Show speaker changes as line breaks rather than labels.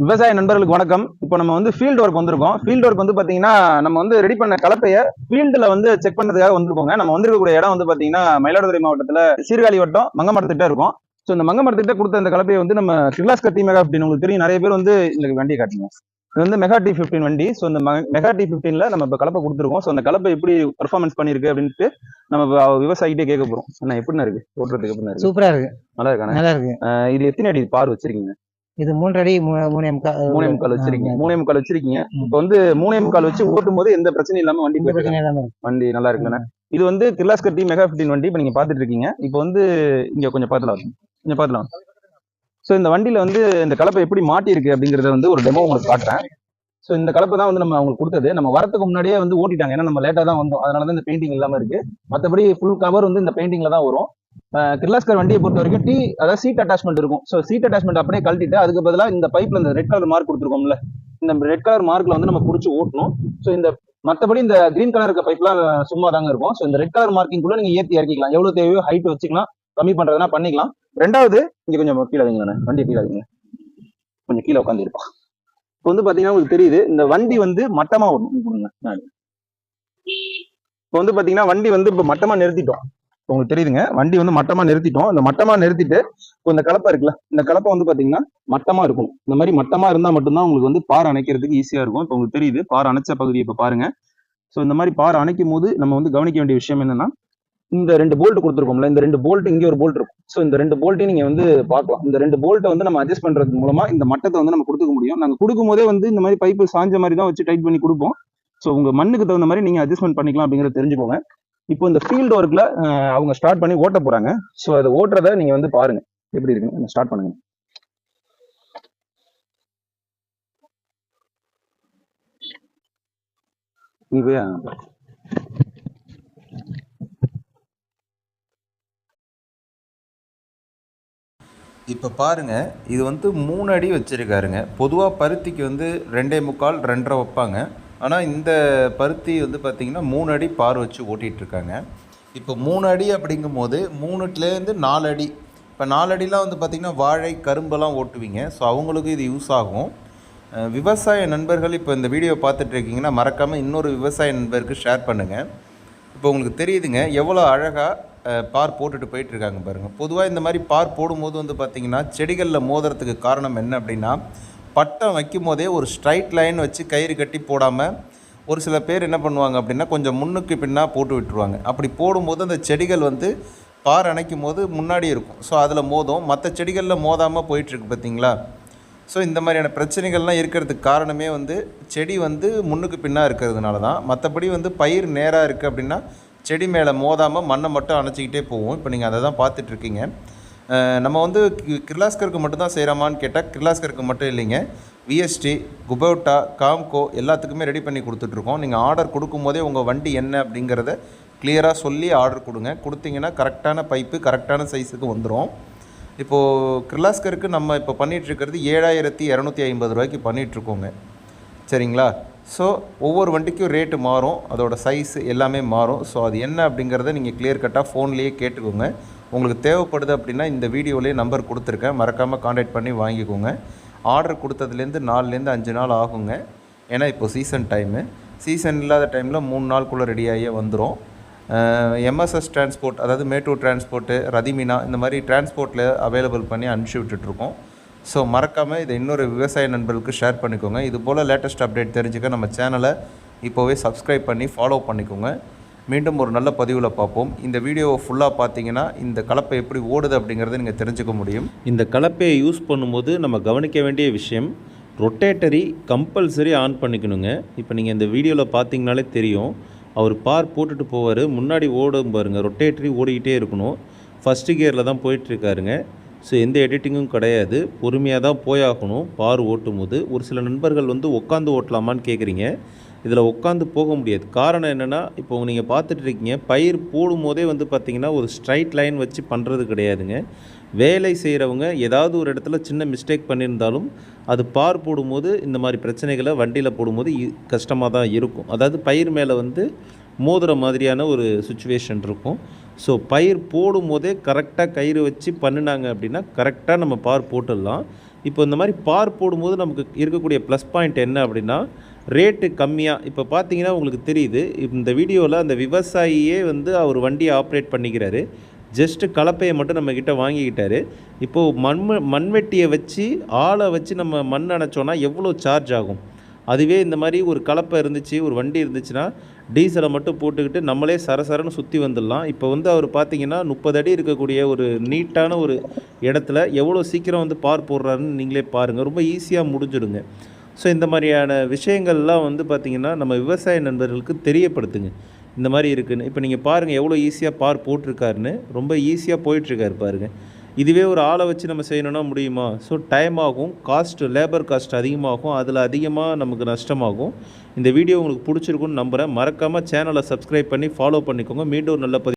விவசாய நண்பர்களுக்கு வணக்கம். இப்போ நம்ம வந்து ஃபீல்ட் ஒர்க் வந்திருக்கோம். ஃபீல்ட் ஒர்க் வந்து பாத்தீங்கன்னா நம்ம வந்து ரெடி பண்ண கலப்பைய ஃபீல்டுல வந்து செக் பண்ணதுக்காக வந்திருக்கோங்க. நம்ம வந்திருக்கக்கூடிய இடம் வந்து பாத்தீங்கன்னா மயிலாடுதுறை மாவட்டத்துல சீர்காழி வட்டம் மங்கமரத்திட்ட இருக்கும். ஸோ இந்த மங்கமரத்திட்ட கொடுத்த இந்த கலப்பையை வந்து நம்ம கிர்லாஸ்கர் டி மெகா 15 உங்களுக்கு தெரியும். நிறைய பேர் வந்து இந்த வண்டியை காட்டுங்க. இது வந்து மெகா T15 வண்டி. ஸோ இந்த மெகா T15ல நம்ம இப்போ கலப்பை கொடுத்துருக்கோம். ஸோ அந்த கலப்பை எப்படி பெர்ஃபார்மன்ஸ் பண்ணிருக்கு அப்படின்ட்டு நம்ம விவசாயிகிட்டே கேட்க போறோம். என்ன எப்படின்னா இருக்கு ஓட்டுறதுக்கு எப்படின்னா இருக்கு?
சூப்பரா இருக்கு.
நல்லா இருக்கானே?
நல்லா இருக்கு.
இது எத்தனை அடி பார் வச்சிருக்கீங்க?
இது 3 அடி 3.25
வச்சிருக்கீங்க. 3.25 வச்சிருக்கீங்க. இப்போ வந்து 3.25 வச்சு ஓட்டும் போது எந்த பிரச்சனையும் இல்லாம வண்டி வண்டி நல்லா இருக்குல்ல. இது வந்து கிர்லாஸ்கர் டி மெகா 15 வண்டி. இப்போ நீங்க பாத்துட்டு இருக்கீங்க. இப்போ வந்து இங்க கொஞ்சம் பாத்துலாம். ஸோ இந்த வண்டியில வந்து இந்த கலப்பை எப்படி மாட்டிருக்கு அப்படிங்கறத வந்து ஒரு டெமோ உங்களுக்கு காட்டுறேன். ஸோ இந்த கலப்பை தான் வந்து நம்ம அவங்களுக்கு கொடுத்தது. நம்ம வரத்துக்கு முன்னாடியே வந்து ஓட்டிட்டாங்க. ஏன்னா நம்ம லேட்டா தான் வந்தோம். அதனால தான் இந்த பெயிண்டிங் இல்லாம இருக்கு. மற்றபடி ஃபுல் கவர் வந்து இந்த பெயிண்டிங்ல தான் வரும். கிர்லாஸ்கர் வண்டியை பொறுத்த வரைக்கும் அதாவது சீட் அட்டாச்மெண்ட் இருக்கும். ஸோ சீட் அட்டாச்மெண்ட் அப்படியே கழட்டிட்டு அதுக்கு பதிலாக இந்த பைப்ல இந்த ரெட் கலர் மார்க் கொடுத்துருக்கோம்ல, இந்த ரெட் கலர் மார்க்ல வந்து நம்ம குறிச்சு ஓட்டணும். ஸோ இந்த மற்றபடி இந்த கிரீன் கலர் இருக்க பைப்லாம் சும்மா தாங்க இருக்கும். ஸோ இந்த ரெட் கலர் மார்க்கிங் கூட நீங்க ஏற்றி இறக்கிக்கலாம். எவ்வளவு தேவையோ ஹைட் வச்சுக்கலாம், கம்மி பண்றதுனா பண்ணிக்கலாம். ரெண்டாவது இங்க கொஞ்சம் கீழே வைங்க, வண்டியை கீழே வைங்க, கொஞ்சம் கீழே உட்காந்து இருப்போம். இப்போ வந்து பாத்தீங்கன்னா உங்களுக்கு தெரியுது இந்த வண்டி வந்து மட்டமா வரும். இப்போ வந்து பாத்தீங்கன்னா வண்டி வந்து இப்போ மட்டமா நிறுத்திட்டோம். உங்களுக்கு தெரியுதுங்க, வண்டி வந்து மட்டமா நிறுத்திட்டோம். இந்த மட்டமா நிறுத்திட்டு இப்போ இந்த கலப்பை இருக்குல்ல, இந்த கலப்பை வந்து பாத்தீங்கன்னா மட்டமா இருக்கும். இந்த மாதிரி மட்டமா இருந்தா மட்டும்தான் உங்களுக்கு வந்து பார் அணைக்கிறதுக்கு ஈஸியா இருக்கும். இப்போ உங்களுக்கு தெரியுது பார் அணைச்ச பகுதியை இப்போ பாருங்க. ஸோ இந்த மாதிரி பார் அணைக்கும் போது நம்ம வந்து கவனிக்க வேண்டிய விஷயம் என்னன்னா, இந்த 2 போல்ட் கொடுத்துருக்கோம்ல, இந்த 2 போல்ட் இங்கே ஒரு போல்ட் இருக்கும். ஸோ இந்த 2 போல்ட்டையும் நீங்க வந்து பார்க்கலாம். இந்த 2 போல்ட்டை வந்து நம்ம அட்ஜஸ்ட் பண்றது மூலமா இந்த மட்டத்தை வந்து நம்ம கொடுத்துக்க முடியும். நாங்கள் கொடுக்கும் போதே வந்து இந்த மாதிரி பைப்பு சாஞ்ச மாதிரி தான் வச்சு டைட் பண்ணி கொடுப்போம். ஸோ உங்க மண்ணுக்கு தகுந்த மாதிரி நீங்க அட்ஜஸ்ட்மெண்ட் பண்ணிக்கலாம் அப்படிங்கிறத தெரிஞ்சுக்கோங்க. இப்போ இந்த ஃபீல்ட் ஒர்க்ல அவங்க ஸ்டார்ட் பண்ணி ஓட்ட போறாங்க. ஸோ அதை ஓட்டுறத நீங்க வந்து பாருங்க எப்படி இருக்குன்னு. ஸ்டார்ட் பண்ணுங்க.
இப்போ பாருங்கள், இது வந்து 3 அடி வச்சுருக்காருங்க. பொதுவாக பருத்திக்கு வந்து 2.25 2.5 வைப்பாங்க. ஆனால் இந்த பருத்தி வந்து பார்த்திங்கன்னா 3 அடி பார் வச்சு ஓட்டிகிட்ருக்காங்க. இப்போ 3 அடி அப்படிங்கும் போது 3லேருந்து 4 அடி. இப்போ 4 அடிலாம் வந்து பார்த்திங்கன்னா வாழை கரும்பெல்லாம் ஓட்டுவீங்க. ஸோ அவங்களுக்கு இது யூஸ் ஆகும். விவசாய நண்பர்கள் இப்போ இந்த வீடியோ பார்த்துட்ருக்கீங்கன்னா மறக்காமல் இன்னொரு விவசாய நண்பருக்கு ஷேர் பண்ணுங்கள். இப்போ உங்களுக்கு தெரியுதுங்க எவ்வளோ அழகாக பார் போட்டுட்டு போயிட்டுருக்காங்க பாருங்கள். பொதுவாக இந்த மாதிரி பார் போடும்போது வந்து பார்த்திங்கன்னா செடிகளில் மோதுறதுக்கு காரணம் என்ன அப்படின்னா, பட்டம் வைக்கும் போதே ஒரு ஸ்ட்ரைட் லைன் வச்சு கயிறு கட்டி போடாமல் ஒரு சில பேர் என்ன பண்ணுவாங்க அப்படின்னா கொஞ்சம் முன்னுக்கு பின்னா போட்டு விட்டுருவாங்க. அப்படி போடும்போது அந்த செடிகள் வந்து பார் அணைக்கும் போது முன்னாடி இருக்கும். ஸோ அதில் மோதும், மற்ற செடிகளில் மோதாமல் போயிட்டுருக்கு பார்த்தீங்களா. ஸோ இந்த மாதிரியான பிரச்சனைகள்லாம் இருக்கிறதுக்கு காரணமே வந்து செடி வந்து முன்னுக்கு பின்னாக இருக்கிறதுனால தான். மற்றபடி வந்து பயிர் நேராக இருக்குது அப்படின்னா செடி மேலே மோதாமல் மண்ணை மட்டும் அணைச்சிக்கிட்டே போவோம். இப்போ நீங்கள் அதை தான் பார்த்துட்ருக்கீங்க. நம்ம வந்து கிர்லாஸ்கருக்கு மட்டும்தான் செய்கிறோமான்னு கேட்டால் கிர்லாஸ்கருக்கு மட்டும் இல்லைங்க, விஎஸ்டி, குபோட்டா, காம்கோ எல்லாத்துக்குமே ரெடி பண்ணி கொடுத்துட்ருக்கோம். நீங்கள் ஆர்டர் கொடுக்கும்போதே உங்கள் வண்டி என்ன அப்படிங்கிறத கிளியராக சொல்லி ஆர்டர் கொடுங்க. கொடுத்தீங்கன்னா கரெக்டான பைப்பு கரெக்டான சைஸுக்கு வந்துடும். இப்போது கிர்லாஸ்கருக்கு நம்ம இப்போ பண்ணிகிட்ருக்கிறது 7250 ரூபாய்க்கு பண்ணிகிட்ருக்கோங்க. சரிங்களா. ஸோ ஒவ்வொரு வண்டிக்கும் ரேட்டு மாறும், அதோட சைஸு எல்லாமே மாறும். ஸோ அது என்ன அப்படிங்கிறத நீங்கள் கிளியர் கட்டாக ஃபோன்லேயே கேட்டுக்கோங்க. உங்களுக்கு தேவைப்படுது அப்படின்னா இந்த வீடியோலேயே நம்பர் கொடுத்துருக்கேன், மறக்காமல் கான்டாக்ட் பண்ணி வாங்கிக்கோங்க. ஆர்டர் கொடுத்ததுலேருந்து 4லேருந்து 5 நாள் ஆகுங்க. ஏன்னா இப்போ சீசன் டைமு. சீசன் இல்லாத டைமில் 3 நாளுக்குள்ளே ரெடியாகியே வந்துடும். எம்எஸ்எஸ் டிரான்ஸ்போர்ட், அதாவது மேட்டூர் டிரான்ஸ்போர்ட்டு, ரதிமினா இந்த மாதிரி டிரான்ஸ்போர்ட்டில் அவைலபிள் பண்ணி அனுப்பிச்சி விட்டுட்ருக்கோம். ஸோ மறக்காமல் இதை இன்னொரு விவசாய நண்பர்களுக்கு ஷேர் பண்ணிக்கோங்க. இது போல் லேட்டஸ்ட் அப்டேட் தெரிஞ்சுக்க நம்ம சேனலை இப்போவே சப்ஸ்கிரைப் பண்ணி ஃபாலோ பண்ணிக்கோங்க. மீண்டும் ஒரு நல்ல பதிவில் பார்ப்போம். இந்த வீடியோவை ஃபுல்லாக பார்த்தீங்கன்னா இந்த கலப்பை எப்படி ஓடுது அப்படிங்கிறத நீங்கள் தெரிஞ்சுக்க முடியும். இந்த கலப்பையை யூஸ் பண்ணும்போது நம்ம கவனிக்க வேண்டிய விஷயம், ரொட்டேட்டரி கம்பல்சரி ஆன் பண்ணிக்கணுங்க. இப்போ நீங்கள் இந்த வீடியோவில் பார்த்தீங்கனாலே தெரியும், அவர் பார் போட்டுட்டு போவார், முன்னாடி ஓடும் பாருங்கள், ரொட்டேட்டரி ஓடிக்கிட்டே இருக்கணும். ஃபஸ்ட்டு கியரில் தான் போயிட்டுருக்காருங்க. ஸோ எந்த எடிட்டிங்கும் கிடையாது, பொறுமையாக தான் போயாகணும். பார் ஓட்டும் போது ஒரு சில நண்பர்கள் வந்து உட்காந்து ஓட்டலாமான்னு கேட்குறீங்க. இதில் உட்காந்து போக முடியாது. காரணம் என்னென்னா, இப்போ நீங்கள் பார்த்துட்ருக்கீங்க, பயிர் போடும் போதே வந்து பார்த்திங்கன்னா ஒரு ஸ்ட்ரைட் லைன் வச்சு பண்ணுறது கிடையாதுங்க. வேலை செய்கிறவங்க ஏதாவது ஒரு இடத்துல சின்ன மிஸ்டேக் பண்ணியிருந்தாலும் அது பார் போடும்போது இந்த மாதிரி பிரச்சனைகளை வண்டியில் போடும்போது கஷ்டமாக தான் இருக்கும். அதாவது பயிர் மேலே வந்து மோதுகிற மாதிரியான ஒரு சுச்சுவேஷன் இருக்கும். ஸோ பயிர் போடும் போதே கரெக்டாக கயிறு வச்சு பண்ணினாங்க அப்படின்னா கரெக்டாக நம்ம பார் போட்டுடலாம். இப்போ இந்த மாதிரி பார் போடும்போது நமக்கு இருக்கக்கூடிய ப்ளஸ் பாயிண்ட் என்ன அப்படின்னா ரேட்டு கம்மியாக. இப்போ பார்த்தீங்கன்னா உங்களுக்கு தெரியுது, இந்த வீடியோவில் அந்த விவசாயியே வந்து அவர் வண்டியை ஆப்ரேட் பண்ணிக்கிறாரு. ஜஸ்ட்டு கலப்பையை மட்டும் நம்மக்கிட்ட வாங்கிக்கிட்டாரு. இப்போது மண்வெட்டியை வச்சு ஆளை வச்சு நம்ம மண் அணைச்சோன்னா எவ்வளோ சார்ஜ் ஆகும்? அதுவே இந்த மாதிரி ஒரு கலப்பை இருந்துச்சு, ஒரு வண்டி இருந்துச்சுன்னா டீசலை மட்டும் போட்டுக்கிட்டு நம்மளே சரசரன்னு சுற்றி வந்துடலாம். இப்போ வந்து அவர் பார்த்தீங்கன்னா 30 அடி இருக்கக்கூடிய ஒரு நீட்டான ஒரு இடத்துல எவ்வளோ சீக்கிரம் வந்து பார் போடுறாருன்னு நீங்களே பாருங்கள். ரொம்ப ஈஸியாக முடிஞ்சிடுங்க. ஸோ இந்த மாதிரியான விஷயங்கள்லாம் வந்து பார்த்திங்கன்னா நம்ம விவசாய நண்பர்களுக்கு தெரியப்படுத்துங்க, இந்த மாதிரி இருக்குதுன்னு. இப்போ நீங்கள் பாருங்கள் எவ்வளோ ஈஸியாக பார் போட்டிருக்காருன்னு. ரொம்ப ஈஸியாக போயிட்டுருக்காரு பாருங்கள். இதுவே ஒரு ஆளை வச்சு நம்ம செய்யணும்னா முடியுமா? ஸோ டைம் ஆகும், லேபர் காஸ்ட் அதிகமாகும், அதில் அதிகமாக நமக்கு நஷ்டமாகும். இந்த வீடியோ உங்களுக்கு பிடிச்சிருக்குன்னு நம்புகிறேன். மறக்காமல் சேனலை சப்ஸ்கிரைப் பண்ணி ஃபாலோ பண்ணிக்கோங்க. மீண்டும் ஒரு நல்ல